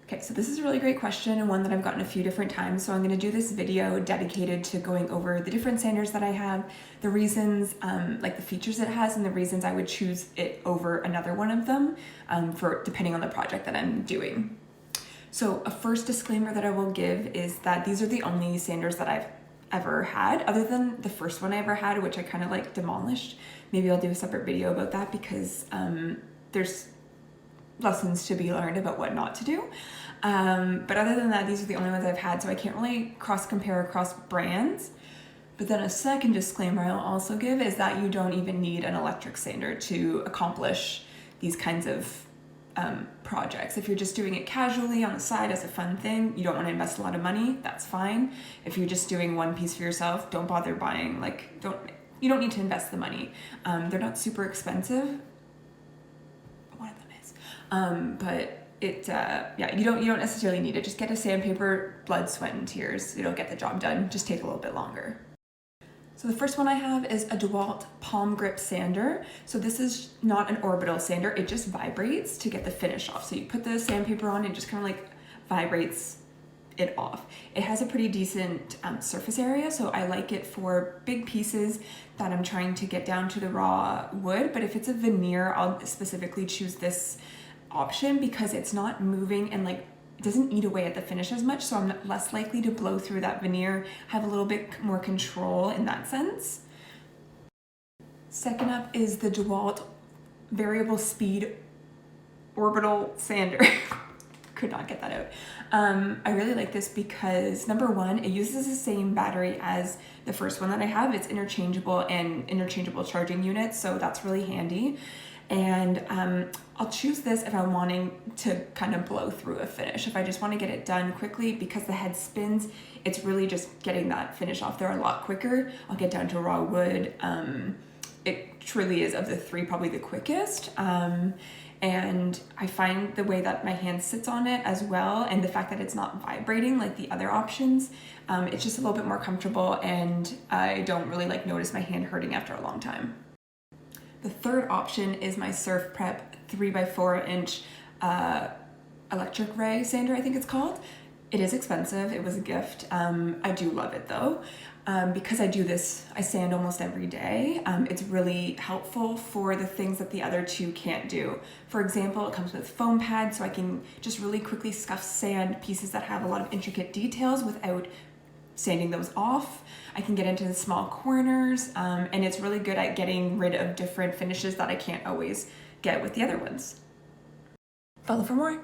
Okay, so this is a really great question and one that I've gotten a few different times. So I'm going to do this video dedicated to going over the different sanders that I have, the reasons, like the features it has, and the reasons I would choose it over another one of them for depending on the project that I'm doing. So a first disclaimer that I will give is that these are the only sanders that I've ever had, other than the first one I ever had, which I kind of like demolished. Maybe I'll do a separate video about that because there's lessons to be learned about what not to do. But other than that, these are the only ones I've had, so I can't really cross-compare across brands. But then a second disclaimer I'll also give is that you don't even need an electric sander to accomplish these kinds of projects. If you're just doing it casually on the side as a fun thing, you don't want to invest a lot of money, that's fine. If you're just doing one piece for yourself, don't bother buying, you don't need to invest the money. They're not super expensive. One of them is. But you don't necessarily need it. Just get a sandpaper, blood, sweat, and tears. It'll get the job done. Just take a little bit longer. So the first one I have is a DeWalt palm grip sander. So this is not an orbital sander. It just vibrates to get the finish off. So you put the sandpaper on and it just kind of like vibrates it off. It has a pretty decent surface area, so I like it for big pieces that I'm trying to get down to the raw wood. But if it's a veneer, I'll specifically choose this option because it's not moving and it doesn't eat away at the finish as much, so I'm less likely to blow through that veneer, have a little bit more control in that sense. Second up is the DeWalt variable speed orbital sander. Could not get that out. I really like this because number one, it uses the same battery as the first one that I have. It's interchangeable and interchangeable charging units, so that's really handy. And I'll choose this if I'm wanting to kind of blow through a finish. If I just want to get it done quickly, because the head spins, it's really just getting that finish off there a lot quicker. I'll get down to raw wood. It truly is, of the three, probably the quickest. And I find the way that my hand sits on it as well, and the fact that it's not vibrating like the other options, it's just a little bit more comfortable, and I don't really notice my hand hurting after a long time. The third option is my Surf Prep 3x4 inch electric ray sander, I think it's called. It is expensive, it was a gift. I do love it though. Because I do this, I sand almost every day. It's really helpful for the things that the other two can't do. For example, it comes with foam pads, so I can just really quickly scuff sand pieces that have a lot of intricate details without sanding those off. I can get into the small corners, and it's really good at getting rid of different finishes that I can't always get with the other ones. Follow for more.